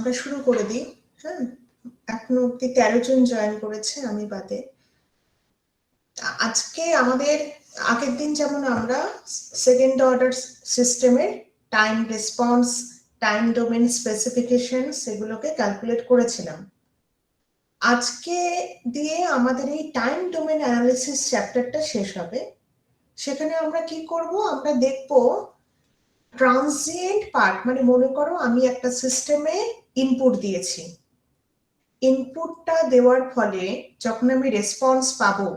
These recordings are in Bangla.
আমরা শুরু করে দিই। হ্যাঁ, এখনো অব্দি 13 জন জয়েন করেছে, আমি বাদে। আজকে আমাদের আগের দিন যেমন আমরা সেকেন্ড অর্ডার সিস্টেমের time response, time domain specification সেগুলোকে ক্যালকুলেট করেছিলাম। আজকে দিয়ে আমাদের এই টাইম ডোমেন অ্যানালিসিস চ্যাপ্টারটা শেষ হবে। সেখানে আমরা কি করব, আমরা দেখব ট্রানজিয়েন্ট পার্ট, মানে মনে করো আমি একটা সিস্টেমে ইনপুট দিয়েছি, ইনপুটটা দেওয়ার ফলে যখন আমি রেসপন্স পাবো,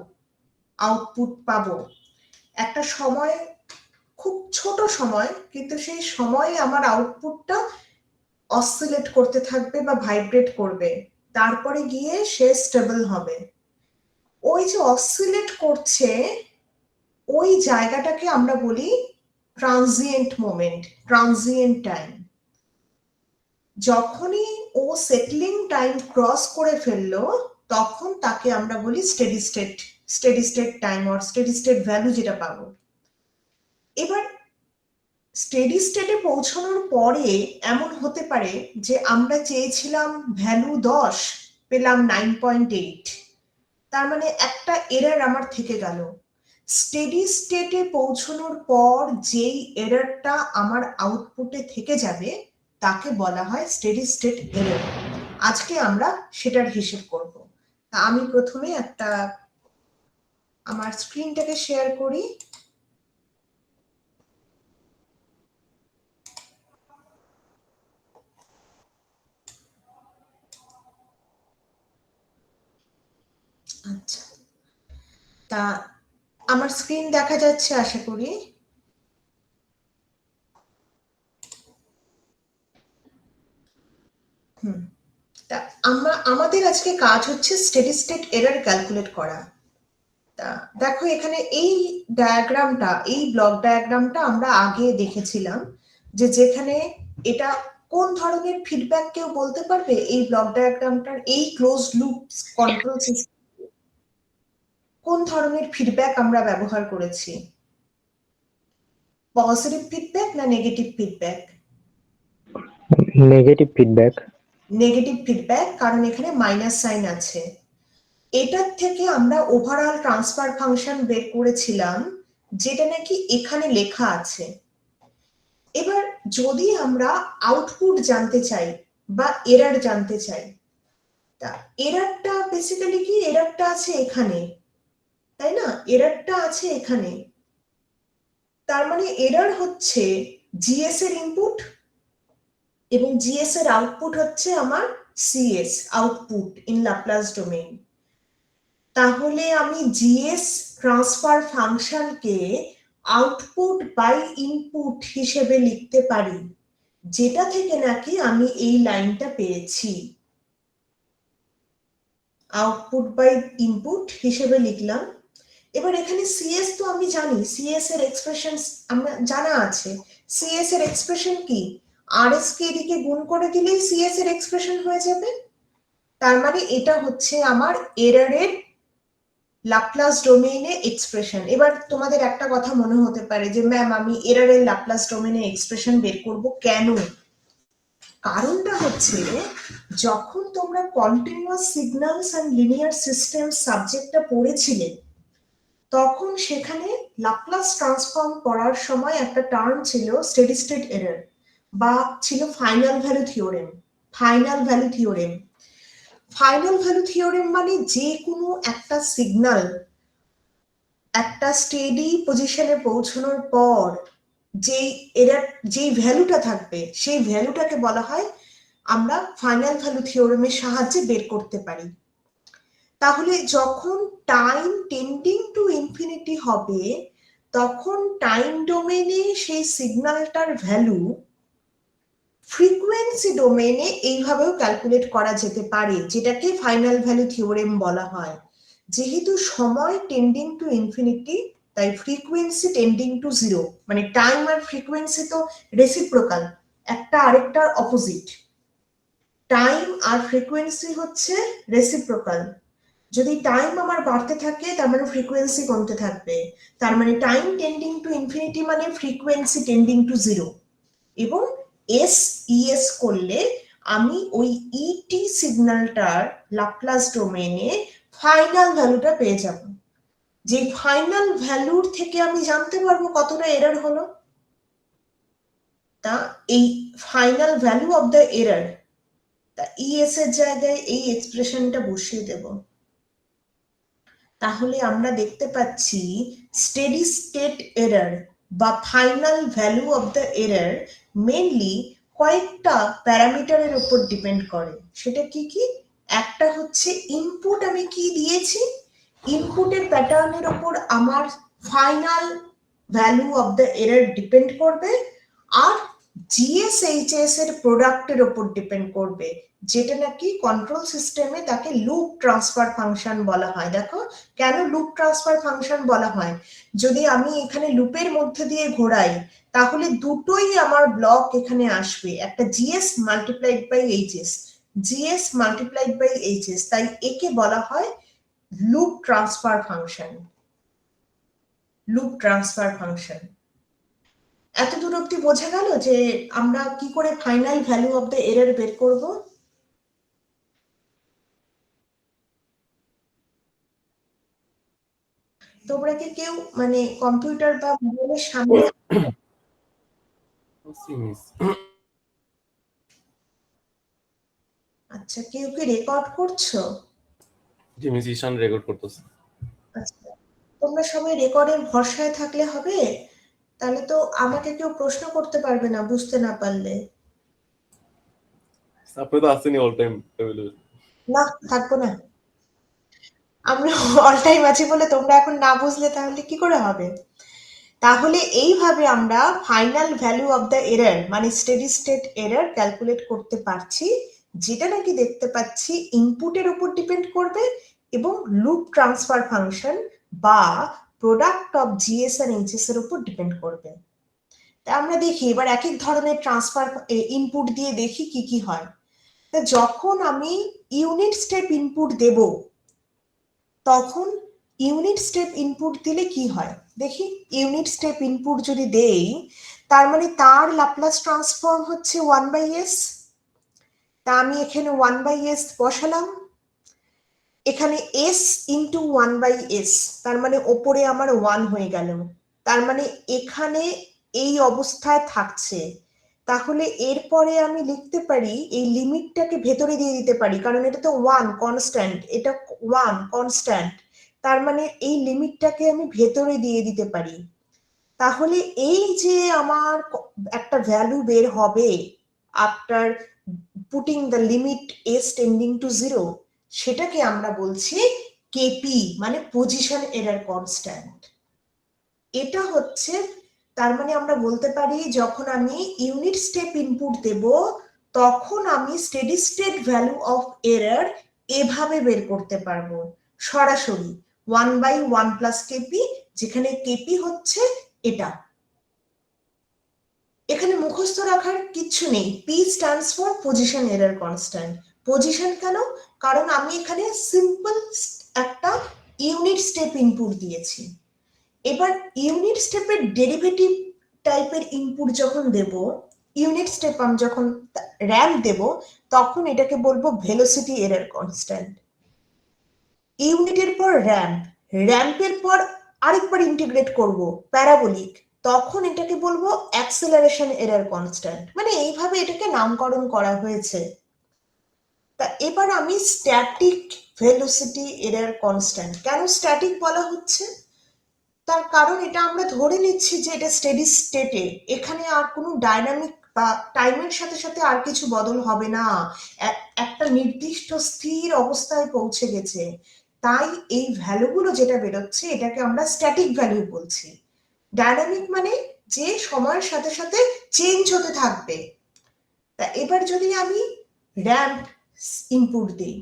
আউটপুট পাবো, একটা সময়, খুব ছোট সময়, কিন্তু সেই সময়ে আমার আউটপুটটা অসিলেট করতে থাকবে বা ভাইব্রেট করবে, তারপরে গিয়ে সে স্টেবল হবে। ওই যে অসিলেট করছে ওই জায়গাটাকে আমরা বলি ট্রানজিয়েন্ট মোমেন্ট, ট্রানজিয়েন্ট টাইম। যখনই ও সেটলিং টাইম ক্রস করে ফেললো তখন তাকে আমরা বলি steady state, steady state time or steady state value যেটা পাবো। এবার স্টেডি স্টেটে পৌঁছানোর পরে এমন হতে পারে যে আমরা চেয়েছিলাম ভ্যালু 10, পেলাম 9.8, তার মানে একটা এরর আমার থেকে গেল। স্টেডি স্টেটে পৌঁছানোর পর যেই এররটা আমার আউটপুটে থেকে যাবে তাকে বলা হয় স্টেডি স্টেট এরর। আজকে আমরা সেটার হিসেব করব। তা আমি প্রথমে একটা আমার স্ক্রিনটাকে শেয়ার করি। আচ্ছা, তা আমার স্ক্রিন দেখা যাচ্ছে আশা করি। তা আমাদের আজকে কাজ হচ্ছে স্টেডি স্টেট এরর ক্যালকুলেট করা। তা দেখো এখানে এই ডায়াগ্রামটা, এই ব্লক ডায়াগ্রামটা আমরা আগে দেখেছিলাম, যে যেখানে এটা কোন ধরনের ফিডব্যাক কেউ বলতে পারবে? এই ব্লক ডায়াগ্রামটার এই ক্লোজ লুপ কন্ট্রোল সিস্টেম কোন ধরনের ফিডব্যাক আমরা ব্যবহার করেছি? পজিটিভ ফিডব্যাক না negative feedback? Negative feedback. Negative feedback, কারণ এখানে মাইনাস সাইন আছে। এটার থেকে আমরা ওভারঅল ট্রান্সফার ফাংশন বের করেছিলাম, যেটা নাকি এখানে লেখা আছে। এবার যদি আমরা আউটপুট জানতে চাই বা এরর জানতে চাই, তা এররটা বেসিক্যালি কি, এররটা আছে এখানে, তাই না? এররটা আছে এখানে, তার মানে এরর হচ্ছে জিএস এর ইনপুট এবং জিএস এর আউটপুট হচ্ছে আমার CS, output in Laplace domain. তাহলে আমি জিএস ট্রান্সফার ফাংশনকে আউটপুট বাই ইনপুট হিসেবে লিখতে পারি, যেটা থেকে নাকি আমি এই লাইনটা পেয়েছি। আউটপুট বাই ইনপুট হিসেবে লিখলাম। এবার এখানে সিএস তো আমি জানি, সিএস এর এক্সপ্রেশন আমরা জানা আছে। সিএস এর এক্সপ্রেশন কি? আরএস কে এদিকে গুণ করে দিলেই সিএস এর এক্সপ্রেশন হয়ে যাবে। তার মানে এটা হচ্ছে আমার এররের ল্যাপ্লাস ডোমেইনে এক্সপ্রেশন। এবার তোমাদের একটা কথা মনে হতে পারে যে ম্যাম আমি এররের ল্যাপ্লাস ডোমেইনে এক্সপ্রেশন বের করব কেন? কারণটা হচ্ছে যখন তোমরা continuous signals and linear system সাবজেক্টটা পড়েছিলে তখন সেখানে ল্যাপ্লাস ট্রান্সফর্ম করার সময় একটা টার্ম ছিল স্টেডি স্টেট এরর, বা ছিল final value theorem. Final value theorem, final value theorem মানে যে কোনো একটা সিগন্যাল একটা স্টেডি পজিশনে পৌঁছানোর পর যেই এরর, যেই ভ্যালুটা থাকবে সেই ভ্যালুটাকে বলা হয়, আমরা ফাইনাল ভ্যালু থিওরেমের সাহায্যে বের করতে পারি। তাহলে যখন টাইম টেন্ডিং টু ইনফিনিটি হবে তখন টাইম ডোমেইনে সেই সিগন্যালটার ভ্যালু ফ্রিকোয়েন্সি ডোমেইনে এইভাবেও ক্যালকুলেট করা যেতে পারে, যেটাকে ফাইনাল ভ্যালু থিওরেম বলা হয়। যেহেতু সময় টেন্ডিং টু ইনফিনিটি, তাই ফ্রিকোয়েন্সি টেন্ডিং টু জিরো, মানে টাইম আর ফ্রিকোয়েন্সি তো রেসিপ্রোকাল, একটা আরেকটার অপোজিট। টাইম আর ফ্রিকোয়েন্সি হচ্ছে রেসিপ্রোকাল। যদি টাইম আমার বাড়তে থাকে তার মানে ফ্রিকোয়েন্সি কমতে থাকবে, তার মানে টাইম টেন্ডিং টু ইনফিনিটি মানে ফ্রিকোয়েন্সি টেন্ডিং টু জিরো। এবং এস ইএস করলে আমি ওই ইটি সিগন্যালটার ল্যাপ্লাস ডোমেনে ফাইনাল ভ্যালুটা পেয়ে যাব। যে ফাইনাল ভ্যালুর থেকে আমি জানতে পারবো কতটা এরর হলো। তা এই final value of the error, তা ইএস এর জায়গায় এই এক্সপ্রেশনটা বসিয়ে দেব। তাহলে আমরা দেখতে পাচ্ছি স্টেডি স্টেট এরর বা final value of the error mainly কয়েকটা প্যারামিটারের উপর ডিপেন্ড করে। সেটা কি কি? একটা হচ্ছে ইনপুট আমি কি দিয়েছি, ইনপুটের প্যাটার্নের উপর আমার final value of the error depend করবে, আর জিএসএইচএস এর প্রোডাক্টের উপর ডিপেন্ড করবে, যেটা নাকি কন্ট্রোল সিস্টেমে তাকে লুপ ট্রান্সফার ফাংশন বলা হয়। দেখো কেন লুপ ট্রান্সফার ফাংশন বলা হয়? যদি আমি এখানে লুপের মধ্যে দিয়ে ঘোরাই তাহলে দুটোই আমার ব্লক এখানে আসবে, একটা GS multiplied by HS, GS multiplied by HS, তাই একে বলা হয় loop transfer function. Loop transfer function. এতদূর অব্দি বোঝা গেল যে আমরা কি করে final value of the error বের করব? তোমরা কি কেউ মানে কম্পিউটার বা মোবাইলের সামনে? আচ্ছা, কেউ কি রেকর্ড করছো? জি মিস ঈশান রেকর্ড করতেছে। আচ্ছা, তোমরা সবাই রেকর্ডের ভরসায় থাকলে হবে? তাহলে তো আমাকে কেউ প্রশ্ন করতে পারবে না বুঝতে না পারলে। আপনি তো আসেনি অল টাইম অ্যাভেলেবল। না, থাকবো না। আমরা অল টাইম আছি বলে তোমরা এখন না বুঝলে তাহলে কি করে হবে? তাহলে এইভাবে আমরা final value of the error মানে স্টেডি স্টেট এরর ক্যালকুলেট করতে পারছি, যেটা নাকি দেখতে পাচ্ছি ইনপুটের উপর ডিপেন্ড করবে এবং লুপ ট্রান্সফার ফাংশন বা প্রোডাক্ট অফ জিএস আর এইচএস এর উপর ডিপেন্ড করবে। তা আমরা দেখি এবার এক এক ধরনের ট্রান্সফার ইনপুট দিয়ে দেখি কি কি হয়। তা যখন আমি ইউনিট স্টেপ ইনপুট দেব তখন ইউনিট স্টেপ ইনপুট দিলে কি হয় দেখি। ইউনিট স্টেপ ইনপুট যদি দেই তার মানে তার ল্যাপ্লাস ট্রান্সফর্ম হচ্ছে 1/s। তা আমি এখানে 1/s বসালাম, এখানে s ইন্টু 1/s, তার মানে ওপরে আমার 1 হয়ে গেল, তার মানে এখানে এই অবস্থায় থাকছে। তাহলে এরপরে আমি লিখতে পারি এই লিমিটটাকে ভেতরে দিয়ে দিতে পারি, কারণ এটা তো 1 কনস্ট্যান্ট, এটা 1 কনস্ট্যান্ট, তার মানে এই লিমিটটাকে আমি ভেতরে দিয়ে দিতে পারি। তাহলে এই যে আমার একটা ভ্যালু বের হবে after putting the limit s tending to 0, সেটাকে আমরা বলছি কেপি মানে পজিশন এরর কনস্ট্যান্ট। এটা হচ্ছে, তার মানে আমরা বলতে পারি যখন আমি ইউনিট স্টেপ ইনপুট দেব তখন আমি steady state value of error এভাবে বের করতে পারবো সরাসরি 1/1 প্লাস কেপি, যেখানে কেপি হচ্ছে এটা। এখানে মুখস্থ রাখার কিচ্ছু নেই, P stands for position error constant. Position কেন? কারণ আমি এখানে সিম্পল একটা ইউনিট স্টেপ ইনপুট দিয়েছি। এবার ইউনিট স্টেপের ডেরিভেটিভ টাইপের ইনপুট যখন দেব, ইউনিট স্টেপ আমি যখন র্যাম্প দেব তখন এটাকে বলবো ভেলোসিটি এরর কনস্ট্যান্ট। ইউনিটের পর র্যাম্প, র্যাম্পের পর আরেকবার ইন্টিগ্রেট করব প্যারাবোলিক, তখন এটাকে বলবো অ্যাক্সেলারেশন এরর কনস্ট্যান্ট। মানে এইভাবে এটাকে নামকরণ করা হয়েছে। তা এবার আমি স্ট্যাটিক ভেলোসিটি এরর কনস্ট্যান্ট কেন স্ট্যাটিক বলা হচ্ছে, তার কারণ এটা আমরা ধরে নিচ্ছি যে এটা স্টেডি স্টেটে, এখানে আর কোনো ডাইনামিক বা টাইমের সাথে সাথে আর কিছু বদল হবে না, একটা নির্দিষ্ট স্থির অবস্থায় পৌঁছে গেছে। তাই এই ভ্যালুগুলো যেটা বেরোচ্ছে এটাকে আমরা স্ট্যাটিক ভ্যালু বলছি। ডাইনামিক মানে যে সময়ের সাথে সাথে চেঞ্জ হতে থাকবে। তা এবার যদি আমি র্যাম্প ইনপুট দিই,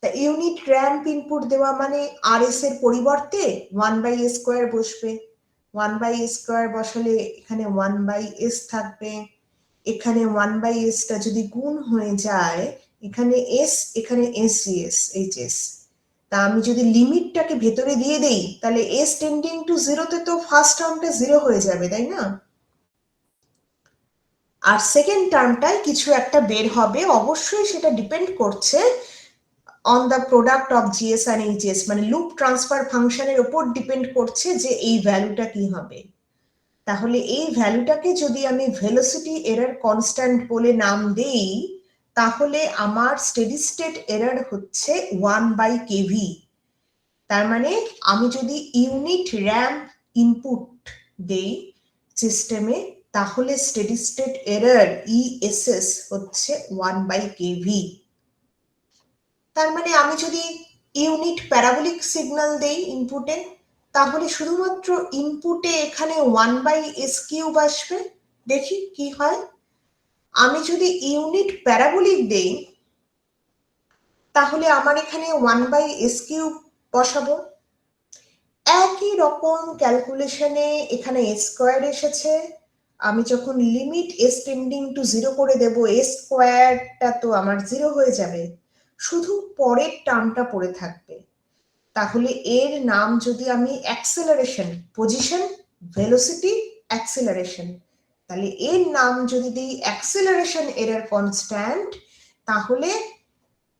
তা ইউনিট র্যাম্প ইনপুট দেওয়া মানে আর এস এর পরিবর্তে 1/s² বসবে, 1/s² বসালে এখানে 1/s থাকবে, এখানে 1/s টা যদি গুণ হয়ে যায় এখানে s, এখানে sgs hs। তা আমি যদি লিমিটটাকে ভেতরে দিয়ে দেই তাহলে s টেন্ডিং টু 0 তে তো ফার্স্ট টার্মটা 0 হয়ে যাবে, তাই না? আর সেকেন্ড টার্মটায় কিছু একটা বের হবে, অবশ্যই সেটা ডিপেন্ড করছে on the product of GS আর এইচএস, মানে লুপ ট্রান্সফার ফাংশনের উপর ডিপেন্ড করছে যে এই ভ্যালুটা কি হবে। তাহলে এই ভ্যালুটাকে যদি আমি ভেলোসিটি এরর কনস্ট্যান্ট বলে নাম দেই, তাহলে আমার স্টেডি স্টেট এরর হচ্ছে 1/kV। তার মানে আমি যদি ইউনিট র্যাম্প ইনপুট দেই সিস্টেমে, তাহলে স্টেডি স্টেট এরর ইএসএস হচ্ছে 1/kV। তার মানে আমি যদি ইউনিট প্যারাবোলিক সিগন্যাল দেই ইনপুটে, তাহলে শুধুমাত্র ইনপুটে এখানে 1/s³ আসবে। দেখি কি হয়। আমি যদি ইউনিট প্যারাবোলিক দেই, তাহলে আমার এখানে 1/s³ বসাবো। একই রকম ক্যালকুলেশনে এখানে s² এসেছে। আমি যখন লিমিট s টেন্ডিং টু 0 করে দেব, s²টা তো আমার 0 হয়ে যাবে, শুধু পরের টার্মটা পড়ে থাকবে। তাহলে এর নাম যদি আমি অ্যাক্সেলারেশন, পজিশন, ভেলোসিটি, অ্যাক্সেলারেশন, তাহলে এর নাম যদি দিই অ্যাক্সেলারেশন এরর কনস্ট্যান্ট, তাহলে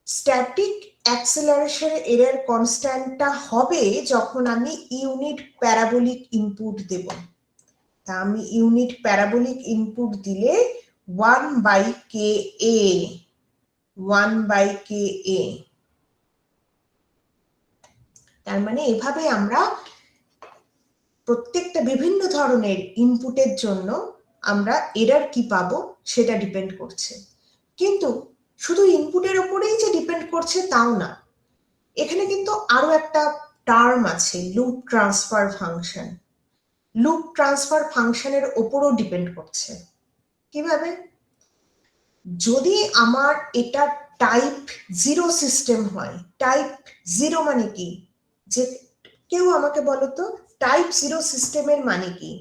স্ট্যাটিক অ্যাক্সেলারেশন এরর কনস্ট্যান্টটা হবে যখন আমি ইউনিট প্যারাবোলিক ইনপুট দেব। তা আমি ইউনিট প্যারাবোলিক ইনপুট দিলে 1/ka, 1/ka। তার মানে এভাবে আমরা প্রত্যেকটা বিভিন্ন ধরনের ইনপুটের জন্য আমরা এরর কি পাবো সেটা ডিপেন্ড করছে। কিন্তু শুধু ইনপুটের উপরেই যে ডিপেন্ড করছে তাও না, এখানে কিন্তু আরো একটা টার্ম আছে, loop transfer function. Loop transfer ফাংশনের উপরও ডিপেন্ড করছে। কিভাবে? যদি আমার এটা টাইপ 0 সিস্টেম হয়, টাইপ 0 মানে কি? যে কেউ আমাকে বলো তো, টাইপ 0 সিস্টেমের মানে কি?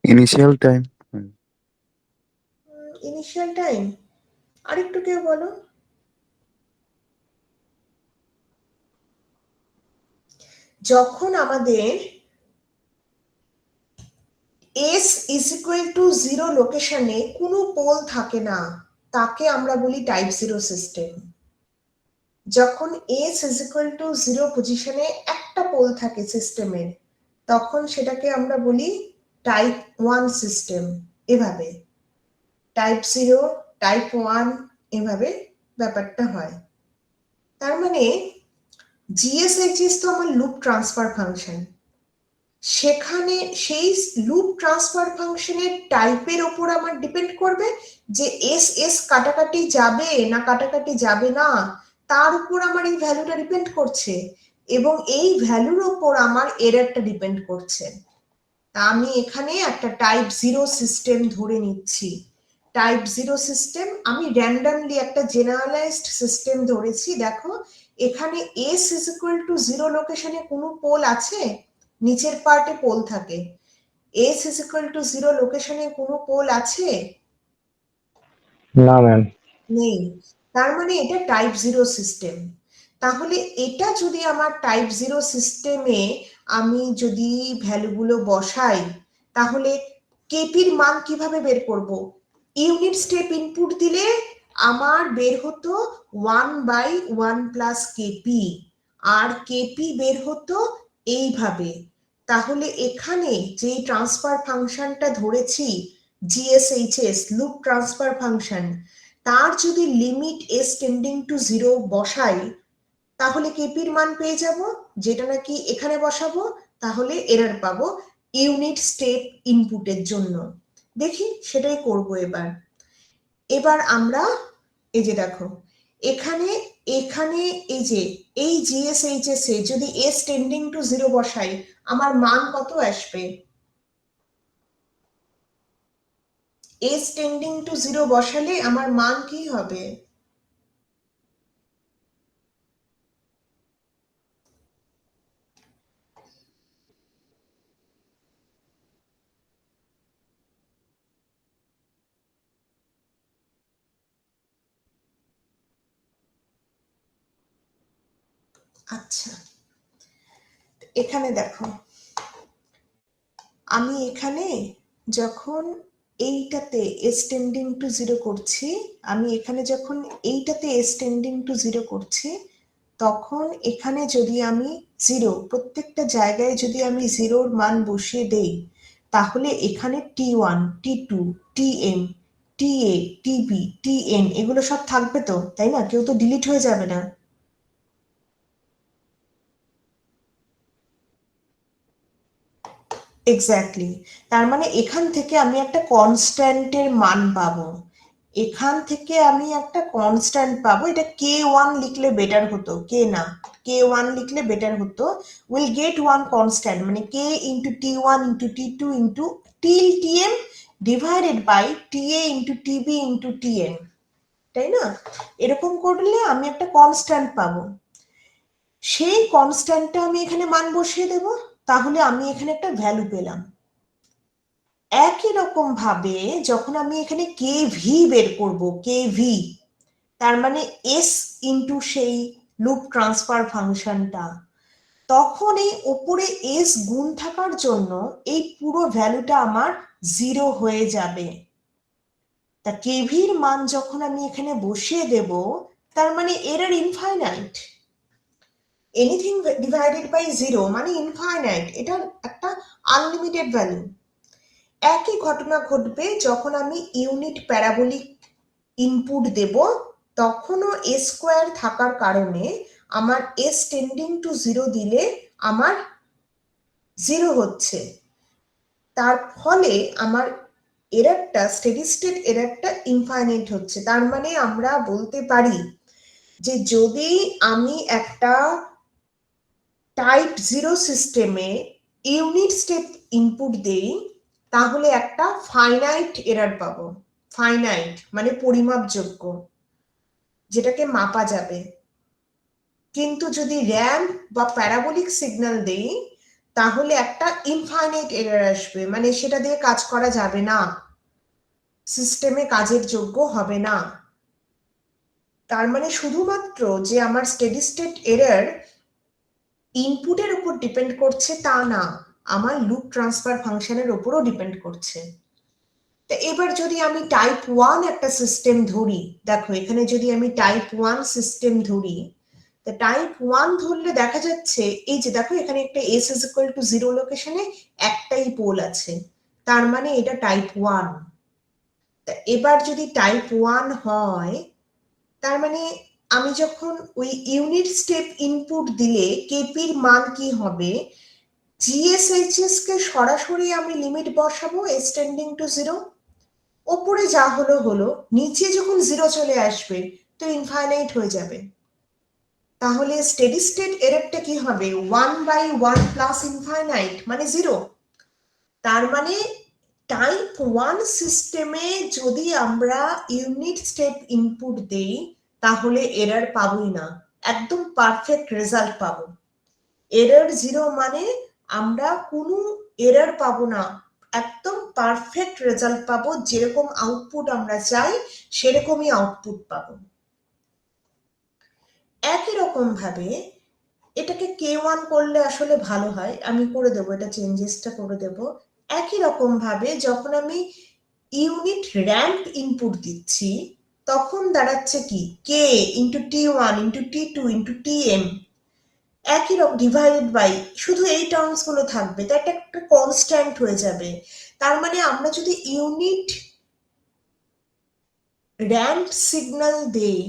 Initial time. ইনিশিয়াল টাইম, আরেকটু কেউ বলো। যখন আমাদের s = 0 লোকেশনে কোনো পোল থাকে না, তাকে আমরা বলি টাইপ 0 সিস্টেম। যখন s = 0 পজিশনে একটা পোল থাকে সিস্টেমের, তখন সেটাকে আমরা বলি টাইপ 1 সিস্টেম। এভাবে টাইপ 0, টাইপ 1, এভাবে ব্যাপারটা হয়। তার মানে জিএসএইচএস তো আমার লুপ ট্রান্সফার ফাংশন, সেখানে সেই লুপ ট্রান্সফার ফাংশনের টাইপের ওপর আমার ডিপেন্ড করবে যে এস এস কাটাকাটি যাবে না কাটাকাটি যাবে না, তার উপর আমার এই ভ্যালুটা ডিপেন্ড করছে, এবং এই ভ্যালুর ওপর আমার এররটা ডিপেন্ড করছে। তা আমি এখানে একটা টাইপ 0 সিস্টেম ধরে নিচ্ছি। টাইপ 0 সিস্টেম আমি র্যান্ডমলি একটা জেনারেলাইজড সিস্টেম ধরেছি। দেখো এখানে s = 0 লোকেশনে কোনো পোল আছে? নিচের পার্টে পোল থাকে। s = 0 লোকেশনে কোনো পোল আছে? না ম্যাম। নেই। তার মানে এটা টাইপ 0 সিস্টেম। তাহলে এটা যদি আমার টাইপ 0 সিস্টেমে আমি যদি ভ্যালুগুলো বসাই, তাহলে কেপির মান কিভাবে বের করব? ইউনিট স্টেপ ইনপুট দিলে আমার বের হতো 1/1 + কেপি, আর কেপি বের হতো এইভাবে। তাহলে এখানে যে ট্রান্সফার ফাংশনটা ধরেছি জিএসএইচএস, লুপ ট্রান্সফার ফাংশন, তার যদি লিমিট s টেন্ডিং টু 0 বসাই, তাহলে কেপির মান পেয়ে যাব, যেটা নাকি এখানে বসাবো, তাহলে এরর পাবো ইউনিট স্টেপ ইনপুটের জন্য। দেখি সেটাই করব এবার। এবার আমরা এই যে দেখো এখানে এখানে এই যে এই জিএসএইচএস এ যদি s টেন্ডিং টু 0 বসাই, আমার মান কত আসবে? s টেন্ডিং টু 0 বসালে আমার মান কি হবে? আচ্ছা, এখানে দেখো, আমি এখানে যখন এইটাতে s টেন্ডিং টু 0 করছি, আমি এখানে যখন এইটাতে s টেন্ডিং টু 0 করছি, তখন এখানে যদি আমি 0 প্রত্যেকটা জায়গায় যদি আমি 0-র মান বসিয়ে দেই, তাহলে এখানে t1, t2, tm, ta, tb, tn এগুলো সব থাকবে তো, তাই না? কেউ তো ডিলিট হয়ে যাবে না। এক্স্যাক্টলি, তার মানে এখান থেকে আমি একটা কনস্ট্যান্টের মান পাবো, এখান থেকে আমি একটা কনস্ট্যান্ট পাবো। এটা k1 লিখলে বেটার হতো, কে না, k1 লিখলে বেটার হতো। উইল গেট ওয়ান কনস্ট্যান্ট, মানে k into t1 into t2 into till tm divided by ta into tb into tn, তাই না? এরকম করলে আমি একটা কনস্ট্যান্ট পাবো, সেই কনস্ট্যান্টটা আমি এখানে মান বসিয়ে দেব, তাহলে আমি এখানে একটা ভ্যালু পেলাম। একই রকম ভাবে যখন আমি এখানে kv বের করব, kv তার মানে s ইন্টু সেই লুপ ট্রান্সফার ফাংশনটা, তখন এই ওপরে s গুণ থাকার জন্য এই পুরো ভ্যালুটা আমার 0 হয়ে যাবে। তা kv এর মান যখন আমি এখানে বসিয়ে দেব, তার মানে error infinite, anything divided by 0 মানে ইনফাইনাইট, এটা একটা আনলিমিটেড ভ্যালু। একই ঘটনা ঘটবে যখন আমি ইউনিট প্যারাবোলিক ইনপুট দেব, তখনও a স্কোয়ার থাকার কারণে আমার s টেন্ডিং টু 0 দিলে আমার 0 হচ্ছে, তার ফলে আমার এররটা, স্টেডি স্টেট এররটা ইনফাইনাইট হচ্ছে। তার মানে আমরা বলতে পারি যে যদি আমি একটা টাইপ 0 সিস্টেমে ইউনিট স্টেপ ইনপুট দেই, তাহলে একটা ফাইনাইট এরর পাবো। ফাইনাইট মানে পরিমাপযোগ্য, যেটাকে মাপা যাবে। কিন্তু যদি র্যাম্প বা প্যারাবোলিক সিগন্যাল দেই, তাহলে একটা ইনফাইনাইট এরর আসবে, মানে সেটা দিয়ে কাজ করা যাবে না, সিস্টেমে কাজের যোগ্য হবে না। তার মানে শুধুমাত্র যে আমার স্টেডি স্টেট এরর ইনপুটের উপর ডিপেন্ড করছে তা না, আমার লুপ ট্রান্সফার ফাংশনের উপরও ডিপেন্ড করছে। তো এবার যদি আমি টাইপ 1 একটা সিস্টেম ধরি, দেখো এখানে যদি আমি টাইপ 1 সিস্টেম ধরি, তো টাইপ 1 ধরলে দেখা যাচ্ছে এই যে দেখো এখানে একটা s is equal to 0 লোকেশনে একটাই পোল আছে, তার মানে এটা টাইপ 1। তা এবার যদি টাইপ 1 হয়, তার মানে আমি যখন ওই ইউনিট স্টেপ ইনপুট দিলে কেপির মান কি হবে, জিএসএইচএস কে সরাসরি আমি লিমিট বসাবো s টেন্ডিং টু 0, ওপরে যা হলো হলো, নিচে যখন 0 চলে আসবে তো ইনফাইনাইট হয়ে যাবে। তাহলে স্টেডি স্টেট এররটা কি হবে, 1/1 প্লাস ইনফাইনাইট মানে 0। তার মানে টাইপ 1 সিস্টেমে যদি আমরা ইউনিট স্টেপ ইনপুট দেই, তাহলে এরর পাবোই না, একদম পারফেক্ট রেজাল্ট পাবো। এরর 0 মানে আমরা কোনো এরর পাবো না, একদম পারফেক্ট রেজাল্ট পাবো, যেরকম আউটপুট আমরা চাই সেরকমই আউটপুট পাবো। একই রকম ভাবে এটাকে k1 করলে আসলে ভালো হয়, আমি করে দেবো, এটা চেঞ্জেসটা করে দেবো। একই রকম ভাবে যখন আমি ইউনিট র্যাম্প ইনপুট দিচ্ছি, তখন দাঁড়াচ্ছে কি k into t1 into t2 into tm, একই রকম ডিভাইডেড বাই, শুধু এই টার্মস গুলো থাকবে, তো একটা কনস্ট্যান্ট হয়ে যাবে। তার মানে আমরা যদি ইউনিট র্যাম্প সিগন্যাল দেই,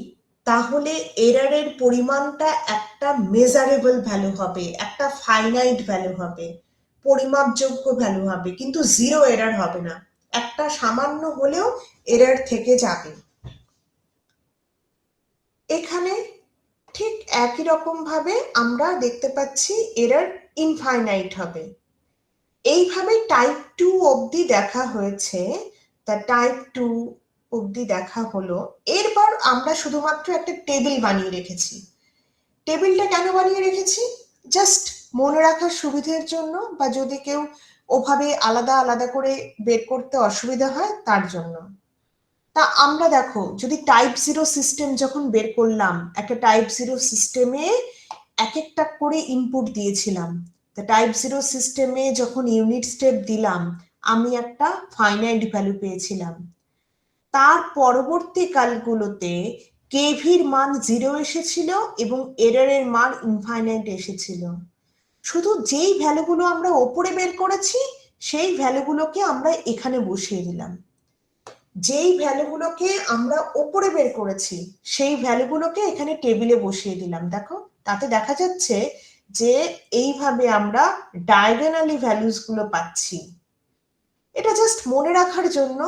তাহলে এররের পরিমাণটা একটা মেজারেবল ভ্যালু হবে, একটা ফাইনাইট ভ্যালু হবে, পরিমাপযোগ্য ভ্যালু হবে, কিন্তু 0 এরর হবে না, একটা সামান্য হলেও এরর থেকে যাবে। এখানে ঠিক একই রকম ভাবে আমরা দেখতে পাচ্ছি এরর ইনফাইনাইট হবে। এইভাবে টাইপ 2 অবধি দেখা হয়েছে, তা টাইপ 2 অবধি দেখা হলো। এরপর আমরা শুধুমাত্র একটা টেবিল বানিয়ে রেখেছি। টেবিলটা কেন বানিয়ে রেখেছি, জাস্ট মনে রাখার সুবিধের জন্য, বা যদি কেউ ওভাবে আলাদা আলাদা করে বের করতে অসুবিধা হয় তার জন্য। তা আমরা দেখো যদি টাইপ 0 সিস্টেম যখন বের করলাম, একটা টাইপ 0 সিস্টেমে এক একটা করে ইনপুট দিয়েছিলাম। টাইপ 0 সিস্টেমে যখন ইউনিট স্টেপ দিলাম আমি একটা ফাইনাইট ভ্যালু পেয়েছিলাম। তার পরবর্তী কালগুলোতে কেভির মান 0 এসেছিল এবং এররের মান ইনফাইনাইট এসেছিল। শুধু যেই ভ্যালুগুলো আমরা ওপরে বের করেছি সেই ভ্যালুগুলোকে আমরা এখানে বসিয়ে দিলাম। যেই ভ্যালুগুলোকে আমরা ওপরে বের করেছি সেই ভ্যালুগুলোকে এখানে টেবিলে বসিয়ে দিলাম। দেখো তাতে দেখা যাচ্ছে যে এইভাবে আমরা ডায়াগোনালি ভ্যালুস গুলো পাচ্ছি। এটা জাস্ট মনে রাখার জন্য।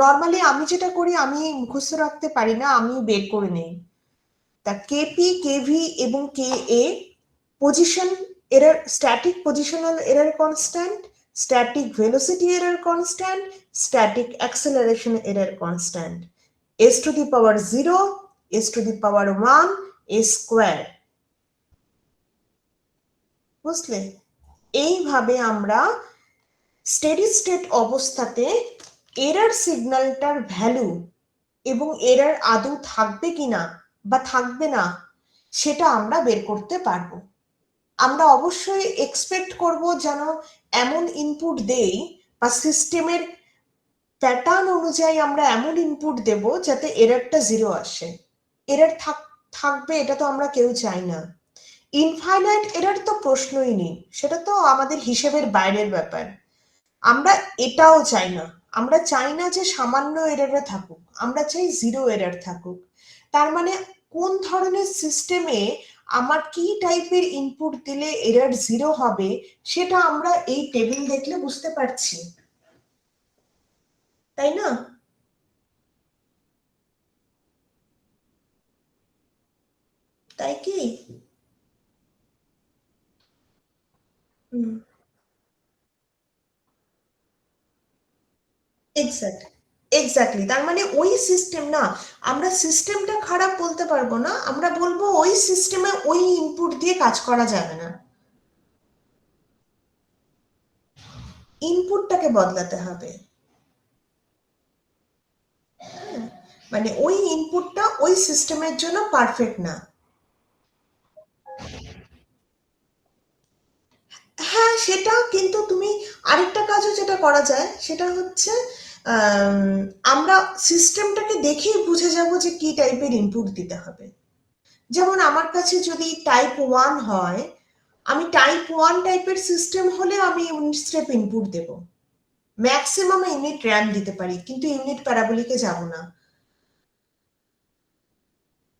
নর্মালি আমি যেটা করি, আমি মুখস্থ রাখতে পারি না, আমি বের করে নেই। তা কেপি, কেভি এবং K A position error, static positional error constant, static velocity error constant, static acceleration error constant, s to the power 0, s to the power 1, a square। বুঝলে? এইভাবে আমরা স্টেডি স্টেট অবস্থাতে এরর সিগন্যালটার ভ্যালু এবং এরর আদৌ থাকবে কিনা বা থাকবে না সেটা আমরা বের করতে পারবো। আমরা অবশ্যই এক্সপেক্ট করব যেন এমন ইনপুট দেই বা সিস্টেমের প্যাটার্ন অনুযায়ী আমরা এমন ইনপুট দেব যাতে এররটা 0 আসে। এরর থাকবে এটা তো আমরা কেউ চাই না। ইনফাইনাইট এরর তো প্রশ্নই নেই, সেটা তো আমাদের হিসেবের বাইরের ব্যাপার। আমরা এটাও চাই না। আমরা চাই না যে সামান্য এররে থাকুক, আমরা চাই 0 এরর থাকুক। তার মানে কোন ধরনের সিস্টেমে আমার কি টাইপের ইনপুট দিলে এরর 0 হবে সেটা আমরা এই টেবিল দেখলে বুঝতে পারছি, তাই না? তাই কি? এক্স্যাক্টলি। তার মানে ওই সিস্টেম না, আমরা সিস্টেমটা খারাপ বলতে পারবো না, আমরা বলবো ওই সিস্টেমে ওই ইনপুট দিয়ে কাজ করা যাবে না, ইনপুটটাকে বদলাতে হবে। মানে ওই ইনপুটটা ওই সিস্টেমের জন্য পারফেক্ট না। হ্যাঁ সেটা কিন্তু তুমি আরেকটা কাজও যেটা করা যায় সেটা হচ্ছে আমরা সিস্টেমটাকে দেখেই বুঝে যাব যে কি টাইপের ইনপুট দিতে হবে। যেমন আমার কাছে যদি টাইপ 1 হয়, আমি টাইপ 1 টাইপের সিস্টেম হলে আমি ইউনিট স্টেপ ইনপুট দেব, ম্যাক্সিমাম ইউনিট র্যাম্প দিতে পারি কিন্তু ইউনিট প্যারাবোলিকে যাব না।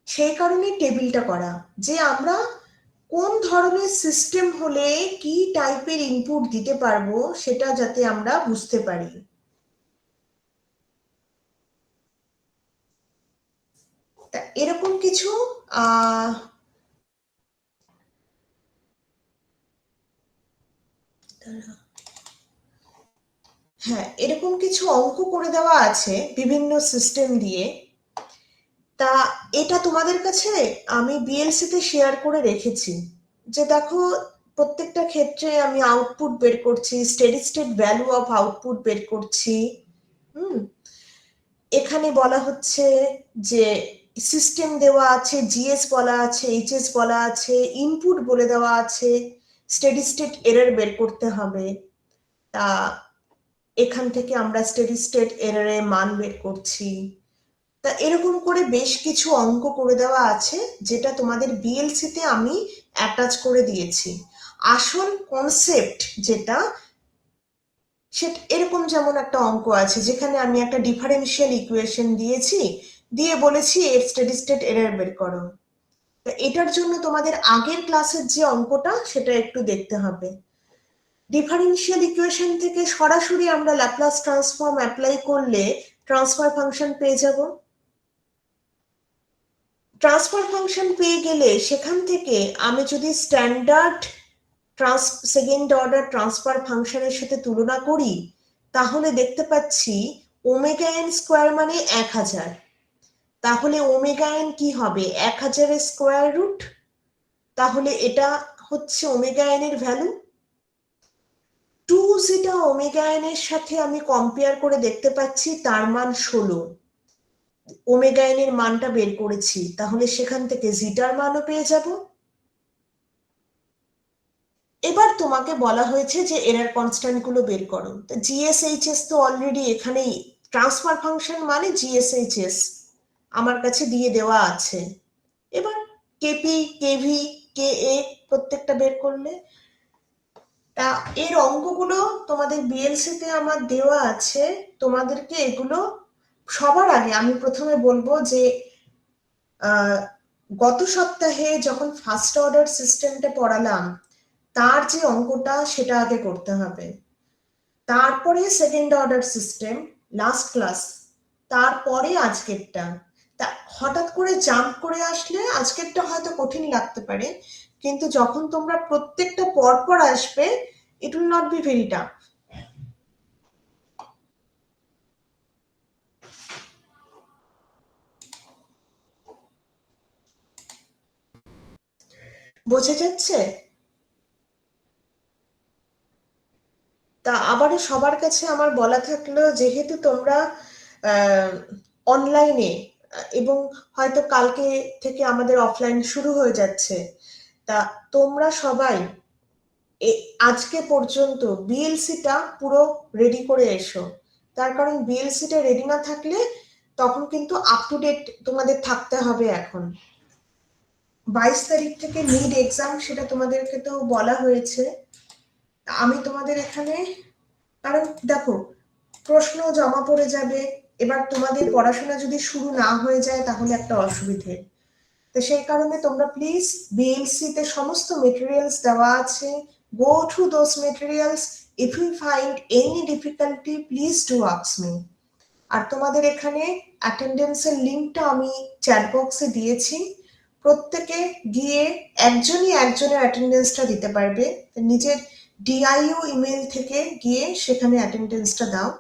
সেই কারণে টেবিলটা করা, যে আমরা কোন ধরনের সিস্টেম হলে কি টাইপের ইনপুট দিতে পারবো সেটা যাতে আমরা বুঝতে পারি। এরকম কিছু হ্যাঁ এরকম কিছু অঙ্ক করে দেওয়া আছে বিভিন্ন সিস্টেম দিয়ে। তা এটা তোমাদের কাছে আমি বিএলসি তে শেয়ার করে রেখেছি, যে দেখো প্রত্যেকটা ক্ষেত্রে আমি আউটপুট বের করছি, steady state value of output বের করছি। এখানে বলা হচ্ছে যে সিস্টেম দেওয়া আছে, জিএস বলা আছে, এইচএস বলা আছে, ইনপুট বলে দেওয়া আছে, স্টেডি স্টেট এরর বের করতে হবে। তা এখান থেকে আমরা স্টেডি স্টেট এররের মান বের করছি। তা এরকম করে বেশ কিছু অঙ্ক করে দেওয়া আছে যেটা তোমাদের বিএলসি তে আমি অ্যাটাচ করে দিয়েছি। আসল কনসেপ্ট যেটা সেটা এরকম, যেমন একটা অঙ্ক আছে যেখানে আমি একটা ডিফারেনশিয়াল ইকুয়েশন দিয়েছি, দিয়ে বলেছি এর স্টেডি স্টেট এরর বের করো। তো এটার জন্য তোমাদের আগের ক্লাসের যে অঙ্কটা সেটা একটু দেখতে হবে। ডিফারেনশিয়াল ইকুয়েশন থেকে সরাসরি আমরা ল্যাপ্লাস ট্রান্সফর্ম অ্যাপ্লাই করলে ট্রান্সফার ফাংশন পেয়ে যাব। ট্রান্সফার ফাংশন পেয়ে গেলে সেখান থেকে আমি যদি স্ট্যান্ডার্ড সেকেন্ড অর্ডার ট্রান্সফার ফাংশনের সাথে তুলনা করি তাহলে দেখতে পাচ্ছি ওমেগা এন স্কোয়ার মানে 1000, তাহলে ওমেগা এন কি হবে 1000 এর স্কোয়ার রুট, তাহলে এটা হচ্ছে ওমেগা এন এর ভ্যালু। 2 যেটা ওমেগা এন এর সাথে আমি কম্পেয়ার করে দেখতে পাচ্ছি তার মান 16, ওমেগা এন এর মানটা বের করেছি, তাহলে সেখান থেকে জিটার মানও পেয়ে যাব। তোমাকে বলা হয়েছে যে এরর কনস্ট্যান্ট গুলো বের করো। জিএসএইচএস তো অলরেডি এখানেই, ট্রান্সফার ফাংশন মানে জিএসএইচএস আমার কাছে দিয়ে দেওয়া আছে। এবার কেপি, কেভি, কে এ প্রত্যেকটা বের করলে। তা এর অঙ্কগুলো তোমাদের বিএলসি তে আমার দেওয়া আছে, তোমাদেরকে এগুলো সবার আগে আমি প্রথমে বলবো যে গত সপ্তাহে যখন ফার্স্ট অর্ডার সিস্টেমটা পড়ালাম তার যে অঙ্কটা সেটা আগে করতে হবে, তারপরে second order system last class, তারপরে আজকেরটা। তা হঠাৎ করে জাম্প করে আসলে আজকেরটা হয়তো কঠিন লাগতে পারে, কিন্তু যখন তোমরা প্রত্যেকটা পরপর আসবে it will not be very tough. বোঝা যাচ্ছে? তা আবারও সবার কাছে আমার বলা থাকলো, যেহেতু তোমরা অনলাইনে এবং হয়তো কালকে থেকে আমাদের অফলাইন শুরু হয়ে যাচ্ছে, তা তোমরা সবাই আজকে পর্যন্ত বিএলসিটা পুরো রেডি করে এসো। তার কারণ বিএলসিটা রেডি না থাকলে তখন কিন্তু আপ টু ডেট তোমাদের থাকতে হবে। এখন 22 তারিখ থেকে মিড এক্সাম, সেটা তোমাদেরকে তো বলা হয়েছে। আমি তোমাদের এখানে, কারণ দেখো প্রশ্ন জমা পড়ে যাবে, এবার তোমাদের পড়াশোনা যদি শুরু না হয়ে যায় তাহলে একটা অসুবিধে। তো সেই কারণে তোমরা প্লিজ বিএলসি তে সমস্ত মেটেরিয়ালস দেওয়া আছে, go through those materials. If you find any difficulty please do ask me. আর তোমাদের এখানে অ্যাটেন্ডেন্সের লিঙ্কটা আমি চ্যাট বক্সে দিয়েছি, প্রত্যেকে গিয়ে একজনই একজনের অ্যাটেন্ডেন্সটা দিতে পারবে। নিজের ডিআইইউ ইমেল থেকে গিয়ে সেখানে অ্যাটেন্ডেন্সটা দাও।